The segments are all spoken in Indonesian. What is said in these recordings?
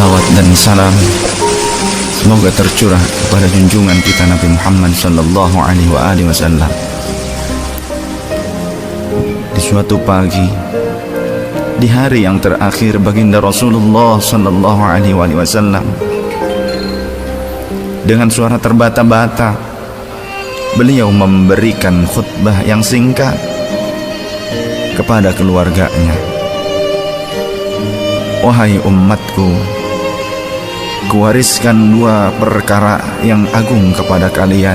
Salawat dan salam semoga tercurah kepada junjungan kita Nabi Muhammad sallallahu alaihi wasallam. Di suatu pagi, di hari yang terakhir baginda Rasulullah sallallahu alaihi wasallam, dengan suara terbata-bata beliau memberikan khutbah yang singkat kepada keluarganya. Wahai umatku, kuwariskan dua perkara yang agung kepada kalian,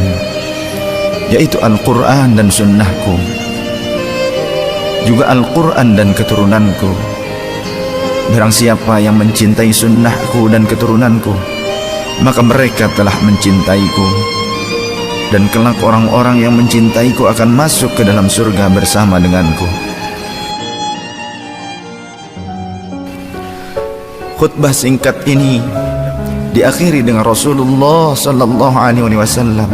yaitu Al-Quran dan sunnahku, juga Al-Quran dan keturunanku. Barang siapa yang mencintai sunnahku dan keturunanku, maka mereka telah mencintaiku, dan kelak orang-orang yang mencintaiku akan masuk ke dalam surga bersama denganku. Khutbah singkat ini diakhiri dengan Rasulullah sallallahu alaihi wasallam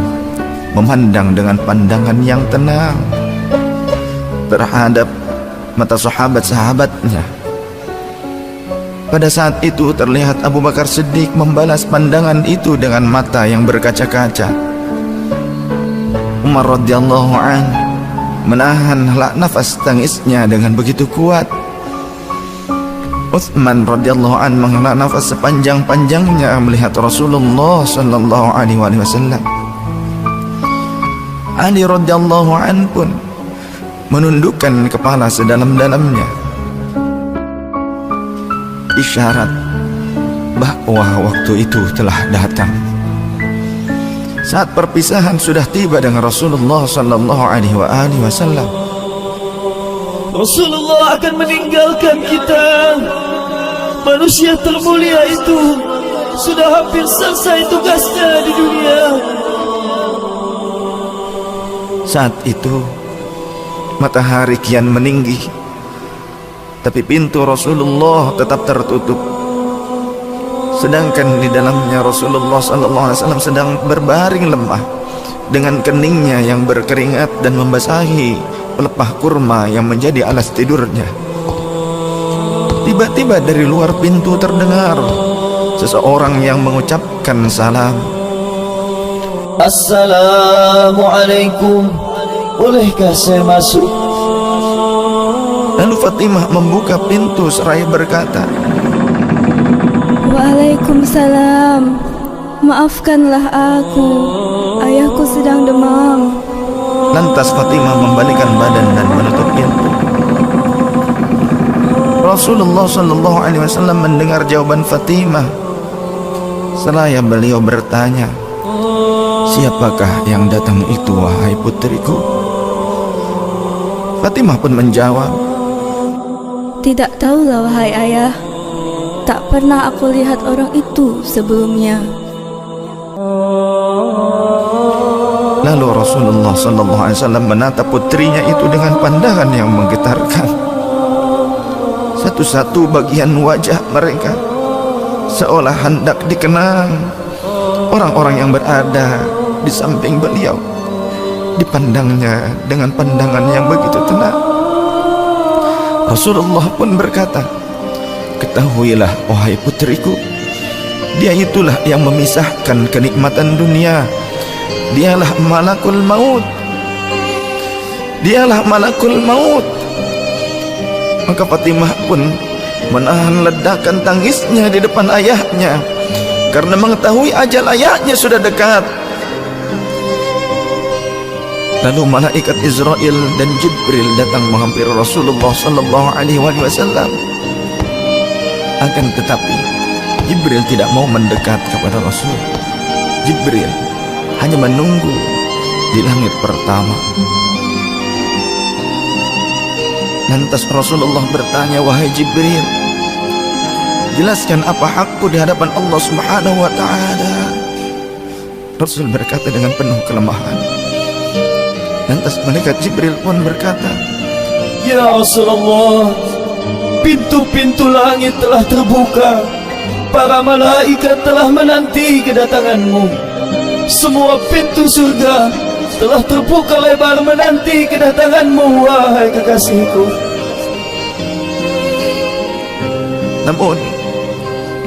memandang dengan pandangan yang tenang terhadap mata sahabat-sahabatnya. Pada saat itu terlihat Abu Bakar Siddiq membalas pandangan itu dengan mata yang berkaca-kaca. Umar radhiyallahu an menahan nafas tangisnya dengan begitu kuat. Utsman radhiyallahu an menghela nafas sepanjang-panjangnya melihat Rasulullah sallallahu alaihi wasallam. Ali radhiyallahu an pun menundukkan kepala sedalam-dalamnya, isyarat bahwa waktu itu telah datang. Saat perpisahan sudah tiba dengan Rasulullah sallallahu alaihi wasallam. Rasulullah akan meninggalkan kita. Manusia termulia itu sudah hampir selesai tugasnya di dunia. Saat itu matahari kian meninggi, tapi pintu Rasulullah tetap tertutup. Sedangkan di dalamnya Rasulullah SAW sedang berbaring lemah dengan keningnya yang berkeringat dan membasahi pelepah kurma yang menjadi alas tidurnya. Tiba-tiba dari luar pintu terdengar seseorang yang mengucapkan salam. Assalamualaikum, bolehkah saya masuk? Lalu Fatimah membuka pintu seraya berkata, Waalaikumsalam, maafkanlah aku, ayahku sedang demam. Lantas Fatimah membalikkan badan dan menutup pintu. Rasulullah sallallahu alaihi wasallam mendengar jawaban Fatimah. Seraya beliau bertanya, siapakah yang datang itu wahai putriku? Fatimah pun menjawab, Tidak tahulah wahai ayah, tak pernah aku lihat orang itu sebelumnya. Lalu Rasulullah sallallahu alaihi wasallam menatap putrinya itu dengan pandangan yang menggetarkan. Satu-satu bagian wajah mereka seolah hendak dikenang. Orang-orang yang berada di samping beliau dipandangnya dengan pandangan yang begitu tenang. Rasulullah pun berkata, ketahuilah wahai putriku, dia itulah yang memisahkan kenikmatan dunia. Dialah malakul maut. Dialah malakul maut. Maka Fatimah pun menahan ledakan tangisnya di depan ayahnya karena mengetahui ajal ayahnya sudah dekat. Lalu malaikat Israel dan Jibril datang menghampiri Rasulullah sallallahu alaihi wasallam. Akan tetapi Jibril tidak mau mendekat kepada Rasul. Jibril hanya menunggu di langit pertama. Lantas Rasulullah bertanya, wahai Jibril, jelaskan apa hakku di hadapan Allah Subhanahu wa ta'ala. Rasul berkata dengan penuh kelemahan. Lantas malaikat Jibril pun berkata, Ya Rasulullah, pintu-pintu langit telah terbuka. Para malaikat telah menanti kedatanganmu. Semua pintu surga telah terbuka lebar menanti kedatanganmu, wahai kekasihku. Namun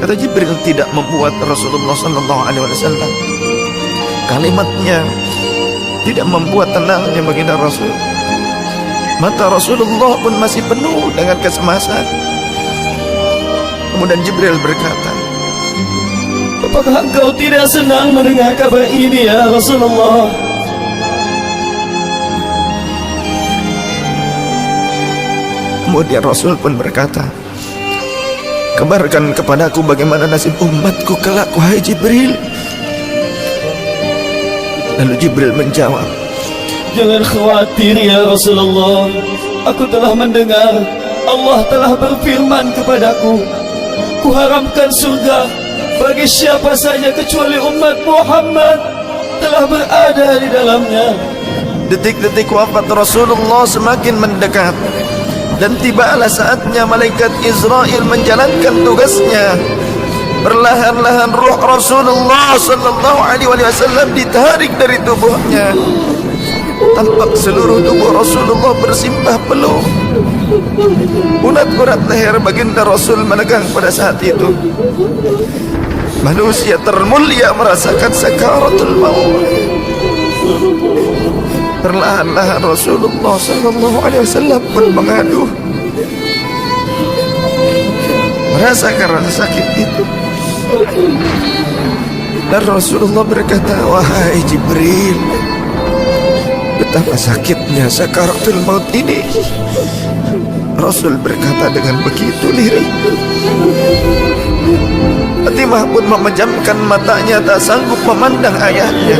Kata Jibril tidak membuat Rasulullah sallallahu alaihi wasallam. Kalimatnya tidak membuat tenangnya baginda Rasul. Mata Rasulullah pun masih penuh dengan kecemasan. Kemudian Jibril berkata, apakah engkau tidak senang mendengar kabar ini ya Rasulullah? Kemudian Rasul pun berkata, kabarkan kepadaku bagaimana nasib umatku kelak, wahai Jibril. Lalu Jibril menjawab, jangan khawatir ya Rasulullah. Aku telah mendengar Allah telah berfirman kepadaku, kuharamkan surga bagi siapa saja kecuali umat Muhammad telah berada di dalamnya. detik-detik wafat Rasulullah semakin mendekat, dan tibalah saatnya malaikat Israel menjalankan tugasnya. Perlahan-lahan ruh Rasulullah sallallahu alaihi wasallam ditarik dari tubuhnya. Tampak seluruh tubuh Rasulullah bersimbah peluh. Urat-urat leher baginda Rasul menegang pada saat itu. Manusia termulia merasakan sakaratul maut. Perlahan-lahan Rasulullah sallallahu alaihi wasallam pun mengadu, merasakan rasa sakit itu. Dan Rasulullah berkata, wahai Jibril, betapa sakitnya sakaratul maut ini. Rasul berkata dengan begitu lirik. Fatimah pun memejamkan matanya, tak sanggup memandang ayahnya.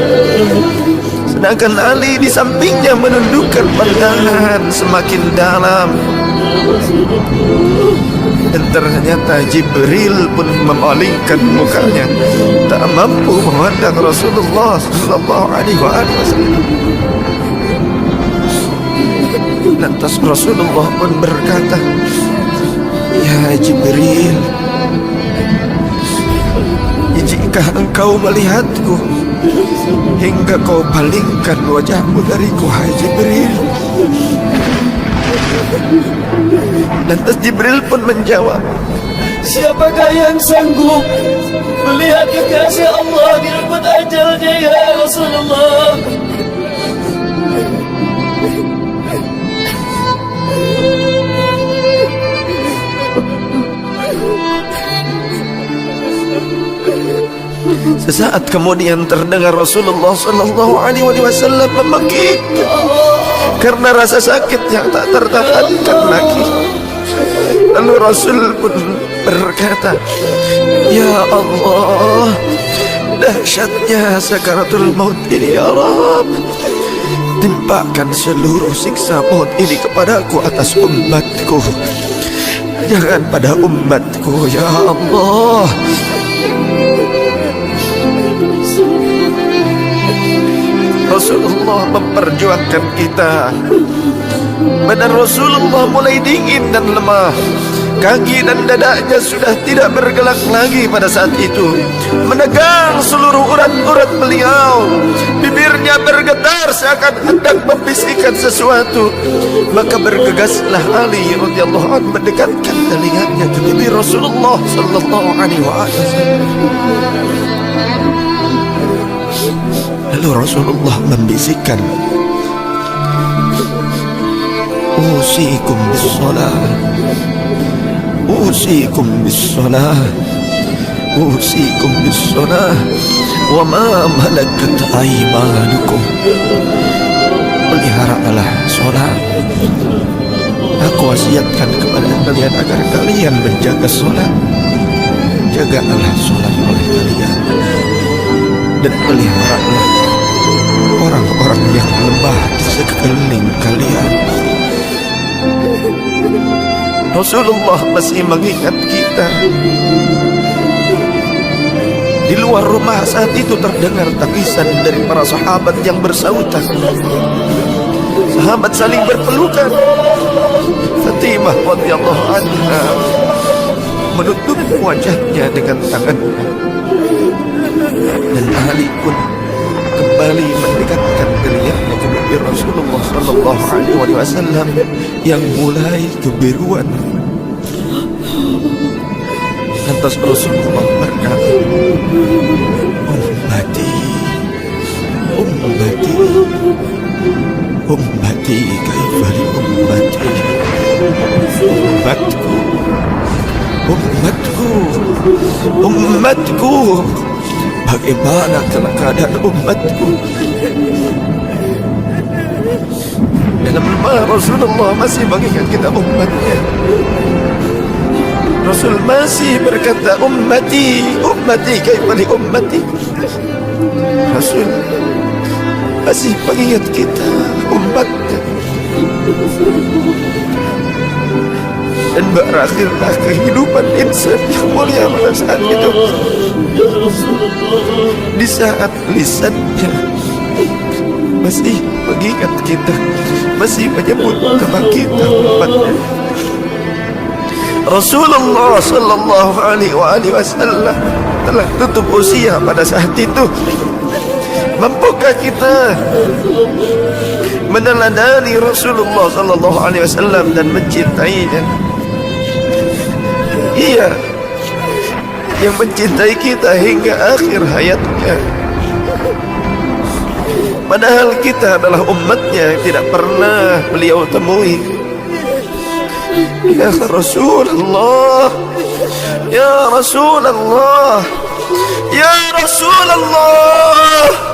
Sedangkan Ali di sampingnya menundukkan pandangan semakin dalam. Dan ternyata Jibril pun memalingkan mukanya, tak mampu memandang Rasulullah sallallahu alaihi wasallam. Lantas Rasulullah pun berkata, ya Jibril, jika engkau melihatku hingga kau palingkan wajahmu dariku, hai Jibril. Lantas Jibril pun menjawab, siapakah yang sanggup melihat kekasih Allah direbut ajalnya ya Rasulullah? Sesaat kemudian terdengar Rasulullah sallallahu alaihi wasallam memekik karena rasa sakit yang tak tertahankan lagi. Lalu Rasul pun berkata, ya Allah, dahsyatnya sakaratul maut ini ya Rabb. Timpakan seluruh siksa maut ini kepadaku atas umatku, jangan pada umatku ya Allah. Rasulullah memperjuangkan kita. Badan Rasulullah mulai dingin dan lemah. Kaki dan dadanya sudah tidak bergerak lagi pada saat itu. Menegang seluruh urat-urat beliau. Bibirnya bergetar seakan hendak membisikkan sesuatu. Maka bergegaslah Ali radhiyallahu anhu mendekatkan telinganya ke bibir Rasulullah sallallahu alaihi wasallam. Lalu Rasulullah membisikkan, usikum bis-shalah, usikum bis-shalah, usikum bis-shalah, wa ma malakat aymanukum. Peliharalah sholat. Aku wasiatkan kepada kalian agar kalian menjaga sholat. Jagalah sholat oleh kalian, dan peliharalah orang-orang yang lemah di sekeliling kalian. Rasulullah masih mengingat kita. Di luar rumah saat itu terdengar tangisan dari para sahabat yang bersautan. Sahabat saling berpelukan. Fatimah radhiyallahu anha menutup wajahnya dengan tangannya, dan Ali pun kembali mendekatkan telinganya ke bibir Rasulullah sallallahu alaihi wasallam yang mulai kebiruan. Lantas Rasulullah berkata, ummati, ummati, ummati, kaifali ummati, ummatku, ummatku, umatku, bagaimana keadaan umatku? Dalam lemah Rasulullah masih mengingat kita umatnya. Rasul masih berkata, ummati, ummati, kaifali ummati. Rasul masih mengingat kita umatnya. Dan berakhirlah kehidupan insan yang mulia pada saat itu. Di saat lisannya masih mengingat kita, masih menyebut nama kita umatnya. Rasulullah sallallahu alaihi wasallam telah tutup usia pada saat itu. Mampukah kita meneladani Rasulullah sallallahu alaihi wasallam dan mencintainya? Ia yang mencintai kita hingga akhir hayatnya. Padahal kita adalah umatnya yang tidak pernah beliau temui. Ya Rasulullah, ya Rasulullah, ya Rasulullah.